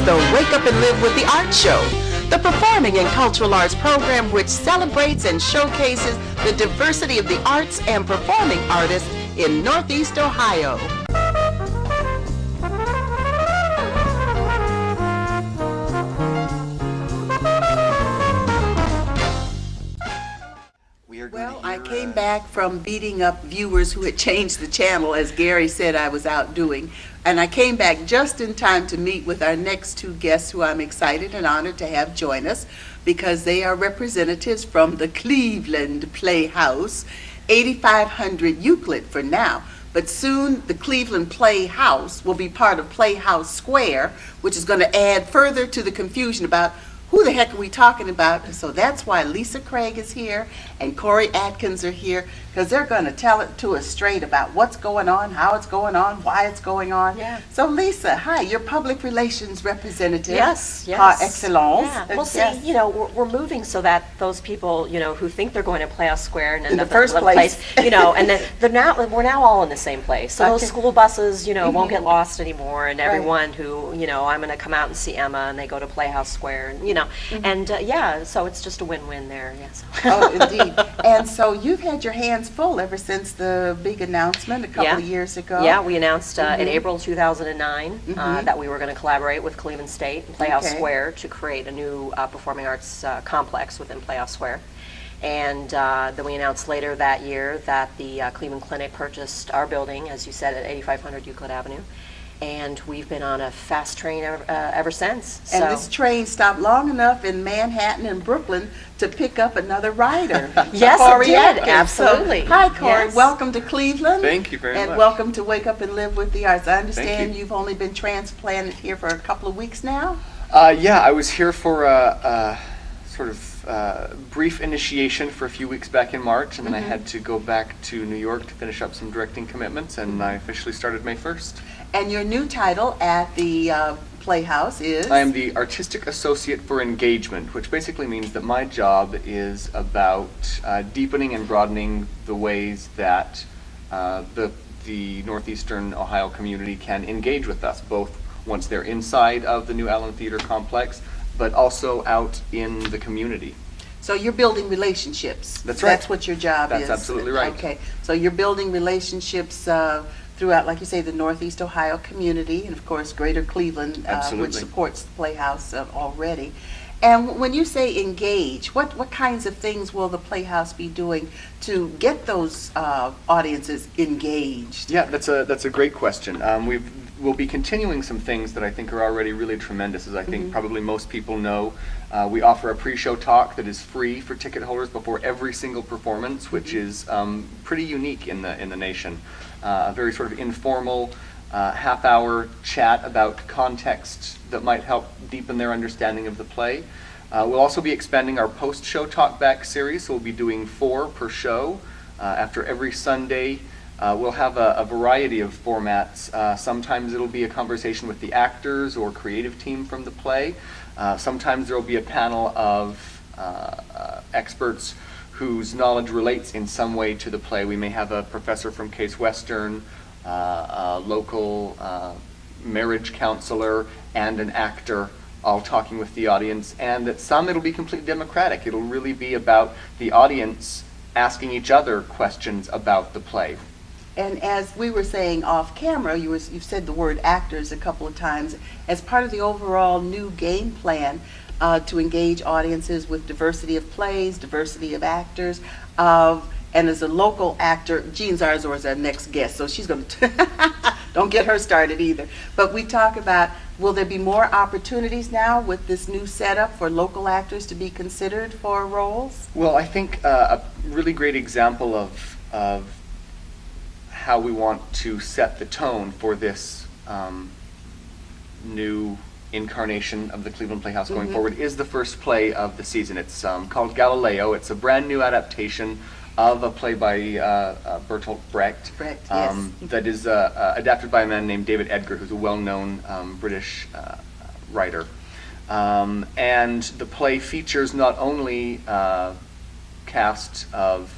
the Wake Up and Live with the Art Show, the performing and cultural arts program which celebrates and showcases the diversity of the arts and performing artists in Northeast Ohio. Well, I came back from beating up viewers who had changed the channel, as Gary said I was out doing. And I came back just in time to meet with our next two guests who I'm excited and honored to have join us because they are representatives from the Cleveland Playhouse, 8500 Euclid for now. But soon the Cleveland Playhouse will be part of Playhouse Square, which is going to add further to the confusion about who the heck are we talking about? So that's why Lisa Craig is here and Cory Atkins are here, because they're going to tell it to us straight about what's going on, how it's going on, why it's going on. Yeah. So Lisa, hi, you're public relations representative. Yes, yes. Par excellence. Yeah. Well, see, Yes. you know, we're moving so that those people, you know, who think they're going to Playhouse Square and In end the up first at another place. you know, and then we're now all in the same place. So those Okay. school buses, you know, won't get lost anymore, and Right. everyone who, you know, I'm going to come out and see Emma, and they go to Playhouse Square, and you know, and yeah, so it's just a win-win there. Yes. Oh, indeed. And so you've had your hands full ever since the big announcement a couple of years ago. Yeah, we announced in April 2009 that we were going to collaborate with Cleveland State and Playhouse Okay. Square to create a new performing arts complex within Playhouse Square. And then we announced later that year that the Cleveland Clinic purchased our building, as you said, at 8500 Euclid Avenue. And we've been on a fast train ever since. And So- this train stopped long enough in Manhattan and Brooklyn to pick up another rider. Yes, Cory it did. Atkins. Absolutely. So, hi, Cory. Yes. Welcome to Cleveland. Thank you very much. And welcome to Wake Up and Live with the Arts. I understand Thank you. you've only been transplanted here for a couple of weeks now. Yeah, I was here for a sort of brief initiation for a few weeks back in March, and then I had to go back to New York to finish up some directing commitments, and I officially started May 1st. And your new title at the Playhouse is? I am the Artistic Associate for Engagement, which basically means that my job is about deepening and broadening the ways that the Northeastern Ohio community can engage with us, both once they're inside of the new Allen Theater complex, but also out in the community. So you're building relationships. That's right. That's what your job is. That's absolutely right. Okay. So you're building relationships throughout, like you say, the Northeast Ohio community, and of course Greater Cleveland, which Absolutely. supports the Playhouse already. And when you say engage, what kinds of things will the Playhouse be doing to get those audiences engaged? Yeah, that's a great question. We'll be continuing some things that I think are already really tremendous, as I think probably most people know. We offer a pre-show talk that is free for ticket holders before every single performance, which is pretty unique in the nation. A very sort of informal half-hour chat about context that might help deepen their understanding of the play. We'll also be expanding our post-show talkback series, so we'll be doing 4 per show. After every Sunday, we'll have a variety of formats. Sometimes it'll be a conversation with the actors or creative team from the play. Sometimes there will be a panel of experts whose knowledge relates in some way to the play. We may have a professor from Case Western, a local marriage counselor, and an actor all talking with the audience. And at some it'll be completely democratic. It'll really be about the audience asking each other questions about the play. And as we were saying off camera, you've said the word actors a couple of times. As part of the overall new game plan to engage audiences with diversity of plays, diversity of actors, and as a local actor, Jean Zarzor is our next guest, so she's going to, don't get her started either. But we talk about, will there be more opportunities now with this new setup for local actors to be considered for roles? Well, I think a really great example of how we want to set the tone for this new incarnation of the Cleveland Playhouse going forward is the first play of the season. It's called Galileo. It's a brand new adaptation of a play by Bertolt Brecht. Yes. That is adapted by a man named David Edgar, who's a well-known British writer. And the play features not only cast of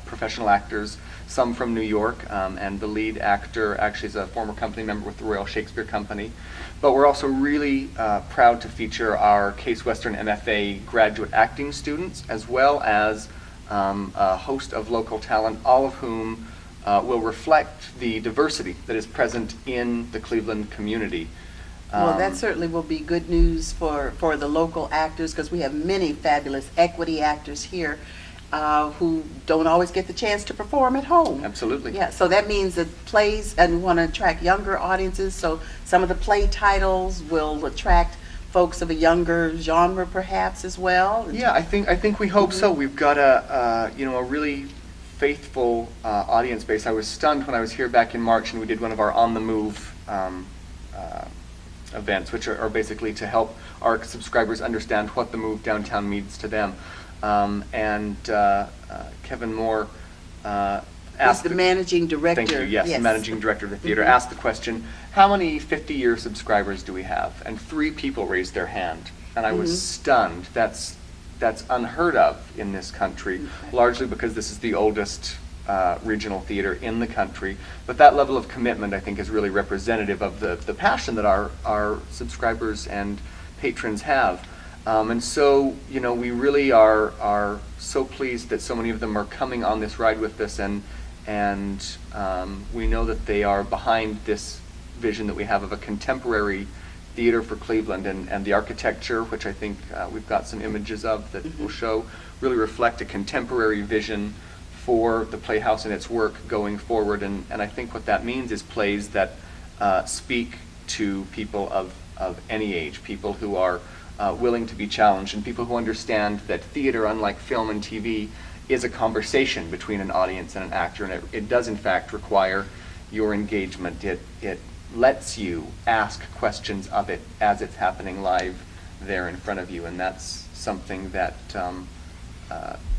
professional actors, some from New York, and the lead actor actually is a former company member with the Royal Shakespeare Company. But we're also really proud to feature our Case Western MFA graduate acting students, as well as a host of local talent, all of whom will reflect the diversity that is present in the Cleveland community. Well, that certainly will be good news for the local actors, because we have many fabulous equity actors here who don't always get the chance to perform at home. Absolutely. Yeah, so that means that plays, and we want to attract younger audiences, so some of the play titles will attract folks of a younger genre perhaps as well. Yeah, I think we hope so. We've got a really faithful audience base. I was stunned when I was here back in March and we did one of our On the Move events, which are basically to help our subscribers understand what the move downtown means to them. Kevin Moore asked the managing director. Thank you. Yes, the managing director of the theater asked the question, how many 50-year subscribers do we have? And 3 people raised their hand, and I was stunned. That's unheard of in this country, largely because this is the oldest regional theater in the country. But that level of commitment, I think, is really representative of the passion that our subscribers and patrons have. And so, we really are so pleased that so many of them are coming on this ride with us, and we know that they are behind this vision that we have of a contemporary theater for Cleveland, and the architecture, which I think we've got some images of that will show, really reflect a contemporary vision for the Playhouse and its work going forward. And I think what that means is plays that speak to people of any age, people who are willing to be challenged, and people who understand that theater, unlike film and TV, is a conversation between an audience and an actor, and it does in fact require your engagement. It lets you ask questions of it as it's happening live there in front of you, and that's something that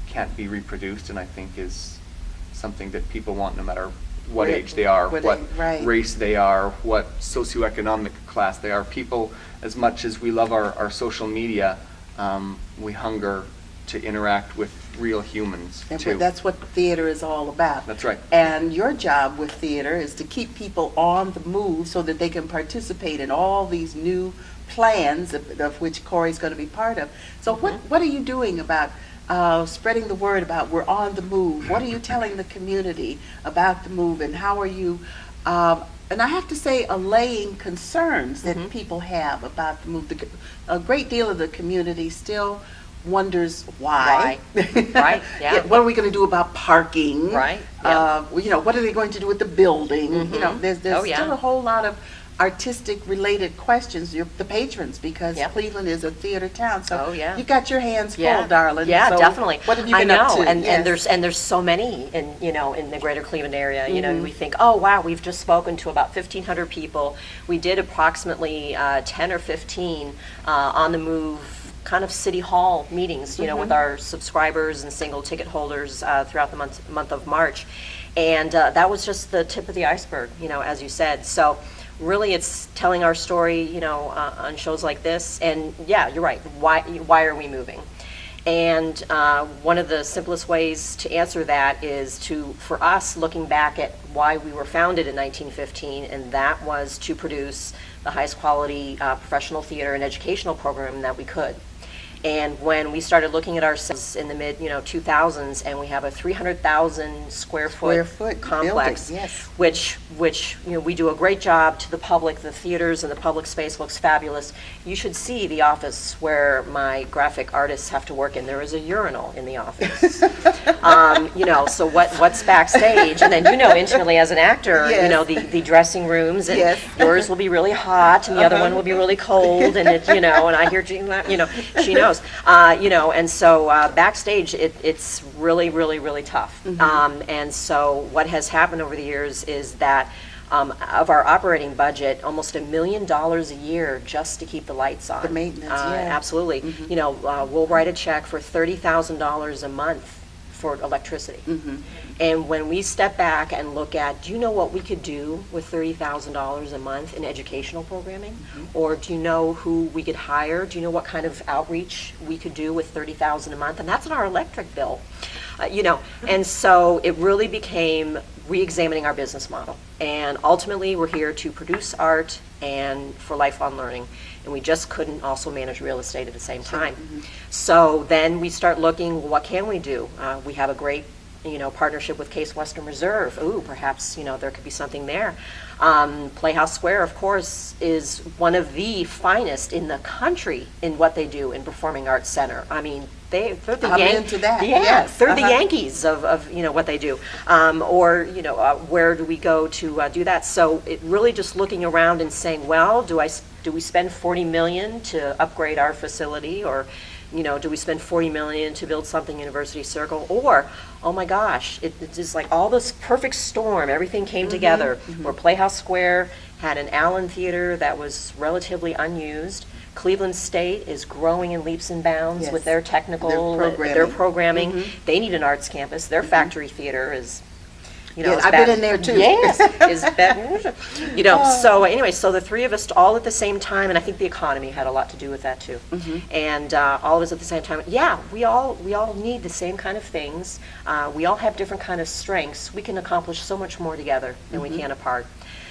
can't be reproduced, and I think is something that people want no matter what age they are, what race they are, what socioeconomic class they are. People, as much as we love our social media, we hunger to interact with real humans too. That's what theater is all about. That's right. And your job with theater is to keep people on the move so that they can participate in all these new plans of which Cory's going to be part of. So what are you doing about spreading the word about we're on the move? What are you telling the community about the move, and how are you, and I have to say, allaying concerns that people have about the move? A great deal of the community still wonders why. Right, yeah. What are we going to do about parking? Right, yeah. What are they going to do with the building? There's still a whole lot of artistic related questions, the patrons, because Cleveland is a theater town, so you've got your hands full, darling. Yeah, so definitely. What have you been up to? And there's so many in the greater Cleveland area. We think, oh wow, we've just spoken to about 1,500 people. We did approximately 10 or 15 on the move kind of city hall meetings, with our subscribers and single ticket holders throughout the month of March, and that was just the tip of the iceberg, as you said. So really, it's telling our story, on shows like this. And yeah, you're right. Why are we moving? And one of the simplest ways to answer that is for us, looking back at why we were founded in 1915, and that was to produce the highest quality professional theater and educational program that we could. And when we started looking at ourselves in the mid 2000s, and we have a 300,000 square foot complex, building, which we do a great job to the public. The theaters and the public space looks fabulous. You should see the office where my graphic artists have to work in. There is a urinal in the office. So what's backstage? And then intimately as an actor, the dressing rooms, and yours will be really hot, and the other one will be really cold, and and I hear Jean, she knows. And so backstage, it's really, really, really tough. And so what has happened over the years is that of our operating budget, almost $1 million a year just to keep the lights on. The maintenance, Absolutely. We'll write a check for $30,000 a month afford electricity. And when we step back and look at, do you know what we could do with $30,000 a month in educational programming? Or do you know who we could hire? Do you know what kind of outreach we could do with $30,000 a month? And that's in our electric bill, you know. And so it really became re-examining our business model. And ultimately, we're here to produce art and for lifelong learning. And we just couldn't also manage real estate at the same time. So then we start looking, well, what can we do? We have a great, you know, partnership with Case Western Reserve. Ooh, perhaps, you know, there could be something there. Playhouse Square, of course, is one of the finest in the country in what they do in Performing Arts Center. I mean, they're the I'm into that. Yeah, Yes. they're the Yankees of you know what they do. Or you know, where do we go to do that? So it really just looking around and saying, well, do we spend $40 million to upgrade our facility, or you know, do we spend $40 million to build something University Circle? Or, oh my gosh, it's just like all this perfect storm, everything came together, where Playhouse Square had an Allen Theater that was relatively unused. Cleveland State is growing in leaps and bounds with their technical, their programming. They need an arts campus. Their factory theater is, you know, I've been in there too. Yes, is better. You know, so anyway, so the three of us all at the same time, and I think the economy had a lot to do with that too. And all of us at the same time. Yeah, we all need the same kind of things. We all have different kind of strengths. We can accomplish so much more together than we can apart.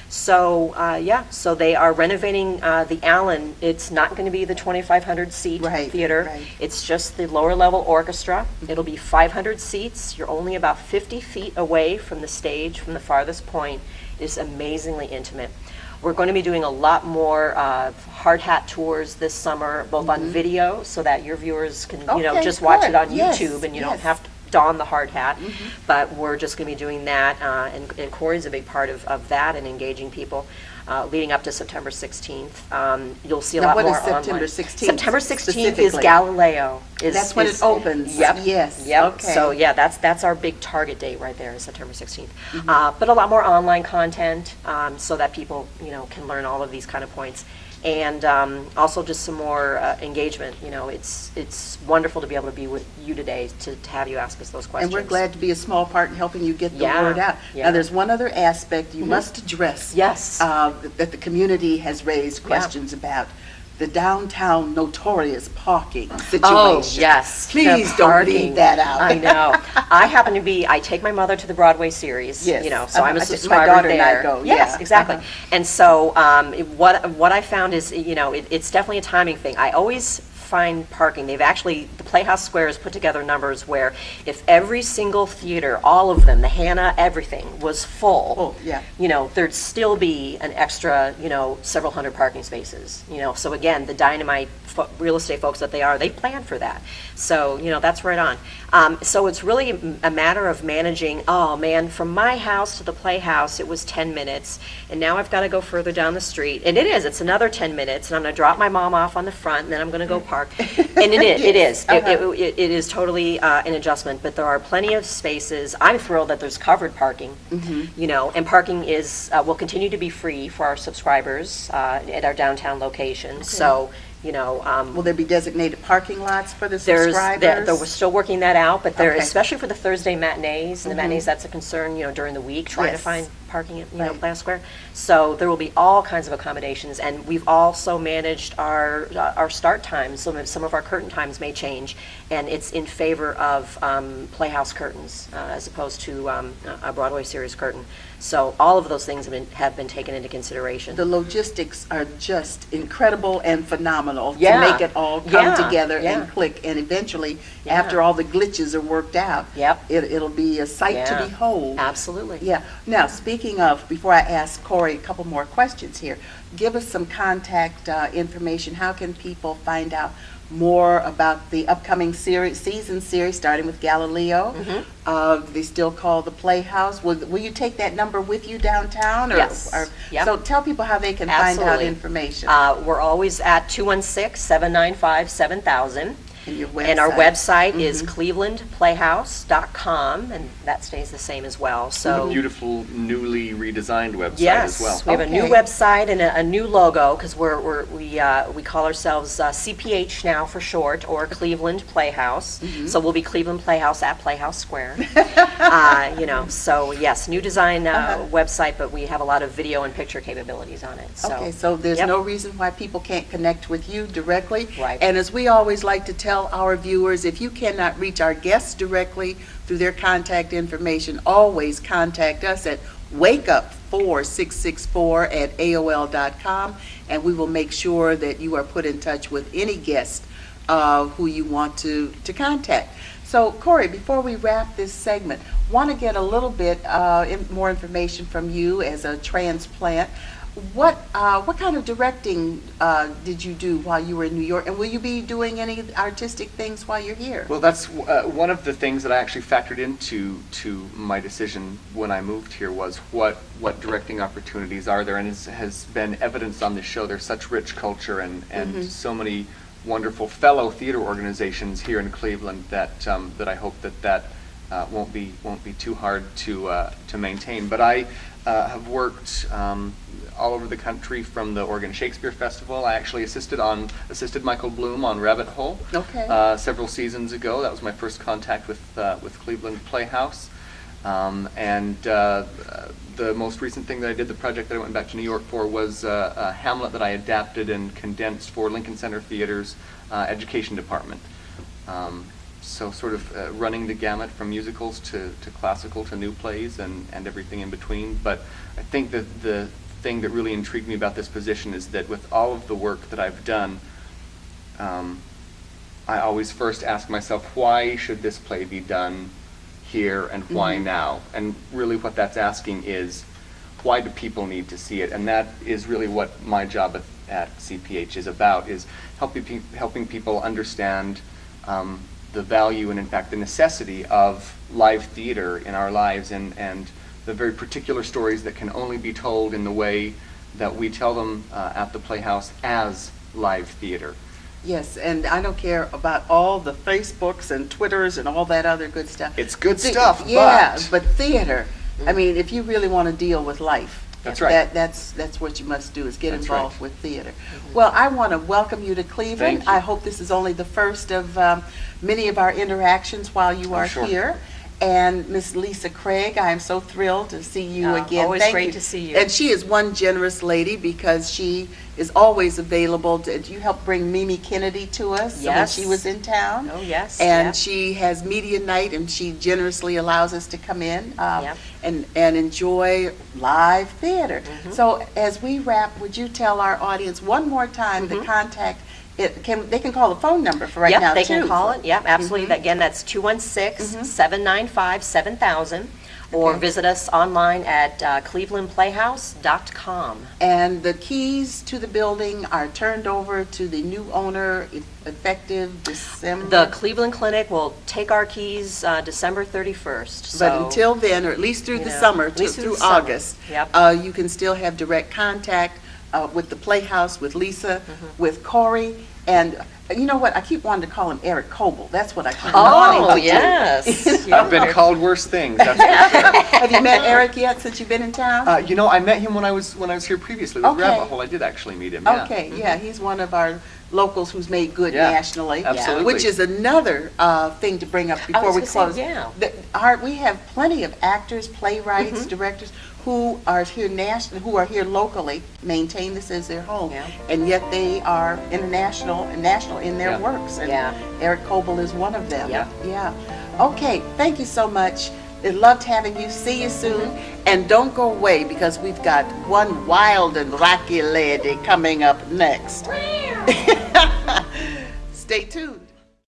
So yeah, so they are renovating the Allen. It's not going to be the 2,500 seat theater. It's just the lower level orchestra. It'll be 500 seats. You're only about 50 feet away from the stage, from the farthest point. It's amazingly intimate. We're going to be doing a lot more hard hat tours this summer, both on video, so that your viewers can, you know, just watch it on YouTube, and you don't have to don the hard hat. But we're just going to be doing that, and Cory's a big part of that and engaging people. Leading up to September 16th. You'll see a lot more online. What is September 16th? September 16th is Galileo. That's when it opens. Yep. Yes. Yep. Okay. So yeah, that's our big target date right there, is September 16th. But a lot more online content, so that people, you know, can learn all of these kind of points. And also just some more engagement. You know, it's wonderful to be able to be with you today, to have you ask us those questions. And we're glad to be a small part in helping you get the word out. Now, there's one other aspect you must address. Yes. That the community has raised questions about. The downtown notorious parking situation. Oh, yes. Please don't leave that out. I know. I take my mother to the Broadway series, you know, so I'm a subscriber my daughter there. And I go, yes, exactly. And so what I found is, you know, it's definitely a timing thing. I always find parking. They've actually, the Playhouse Square has put together numbers where if every single theater, all of them, the Hannah, everything, was full, you know, there'd still be an extra, you know, several hundred parking spaces, you know. So again, the dynamite real estate folks that they are, they plan for that. So, you know, that's right on. So it's really a matter of managing, oh man, from my house to the Playhouse, it was 10 minutes, and now I've got to go further down the street. And it's another 10 minutes, and I'm going to drop my mom off on the front, and then I'm going to go park. And it is totally an adjustment, but there are plenty of spaces. I'm thrilled that there's covered parking, you know, and parking will continue to be free for our subscribers at our downtown locations. So, you know, will there be designated parking lots for the subscribers? We're still working that out, but especially for the Thursday matinees, and the matinees, that's a concern, you know, during the week, trying to find parking at, you know, Playhouse Square. So there will be all kinds of accommodations, and we've also managed our start times. Some of our curtain times may change, and it's in favor of Playhouse curtains as opposed to a Broadway series curtain. So all of those things have been taken into consideration. The logistics are just incredible and phenomenal to make it all come together and click, and eventually, after all the glitches are worked out, it'll be a sight to behold. Absolutely. Yeah. Now, speaking of, before I ask Cory a couple more questions here, give us some contact information. How can people find out more about the upcoming season series, starting with Galileo? They still call the Playhouse. Will you take that number with you downtown? Yes. So tell people how they can find out information. We're always at 216-795-7000. And your website. And our website is clevelandplayhouse.com, and that stays the same as well. A So beautiful, newly redesigned website yes, as well. we have a new Okay. website and a new logo, because we call ourselves CPH now for short, or Cleveland Playhouse. So we'll be Cleveland Playhouse at Playhouse Square. So yes, new design website, but we have a lot of video and picture capabilities on it. So Okay, so there's yep. no reason why people can't connect with you directly. Right. And as we always like to tell our viewers, if you cannot reach our guests directly through their contact information, always contact us at wakeup4664@aol.com, and we will make sure that you are put in touch with any guest who you want to contact. So, Cory, before we wrap this segment, want to get a little bit more information from you as a transplant. What kind of directing did you do while you were in New York, and will you be doing any artistic things while you're here? Well, that's one of the things that I actually factored into my decision when I moved here, was what directing opportunities are there, and it has been evidenced on this show. There's such rich culture and so many wonderful fellow theater organizations here in Cleveland that I hope that won't be too hard to maintain. But I have worked all over the country, from the Oregon Shakespeare Festival. I actually assisted Michael Bloom on Rabbit Hole several seasons ago. That was my first contact with Cleveland Playhouse. The most recent thing that I did, the project that I went back to New York for, was a Hamlet that I adapted and condensed for Lincoln Center Theater's education department. So sort of running the gamut from musicals to classical to new plays and everything in between. But I think that the thing that really intrigued me about this position is that with all of the work that I've done, I always first ask myself, why should this play be done here and why now? And really what that's asking is, why do people need to see it? And that is really what my job at CPH is about, is helping people understand the value and in fact the necessity of live theater in our lives, and the very particular stories that can only be told in the way that we tell them at the Playhouse as live theater. Yes, and I don't care about all the Facebooks and Twitters and all that other good stuff. It's good stuff, yeah, but theater, I mean, if you really want to deal with life, that's right. That's what you must do, is get That's involved right. with theater. Well, I want to welcome you to Cleveland. Thank you. I hope this is only the first of many of our interactions while you are sure. here. And Miss Lisa Craig, I am so thrilled to see you again. Always Thank great you. to see you. And she is one generous lady, because she is always available. You helped bring Mimi Kennedy to us when Yes. she was in town. Oh, yes. And yep. she has media night, and she generously allows us to come in Yep. and enjoy live theater. So as we wrap, would you tell our audience one more time the contact? They can call the phone number for right Yep, now, they too. can call it. Yep, absolutely. Again, that's 216-795-7000, or Okay. visit us online at clevelandplayhouse.com. And the keys to the building are turned over to the new owner effective December. The Cleveland Clinic will take our keys December 31st. But so, until then, or at least through the know, summer, at least through through the summer. August, Yep. you can still have direct contact with the Playhouse, with Lisa, with Cory, and you know what? I keep wanting to call him Eric Coble. That's what I keep wanting Oh, to do. yes. I've been called worse things. That's for sure. Have you met Eric yet since you've been in town? I met him when I was here previously with Okay. Rabbit Hole. I did actually meet him. Yeah. Okay, yeah, he's one of our locals who's made good Yeah, nationally. absolutely. Which is another thing to bring up before we was gonna close. say, yeah. We have plenty of actors, playwrights, directors who are here who are here locally, maintain this as their home, Yeah. and yet they are international and national in their Yeah. works. And Yeah. Eric Coble is one of them. Yeah. Yeah. Okay, thank you so much. I loved having you. See you soon. And don't go away, because we've got one wild and wacky lady coming up next. Stay tuned.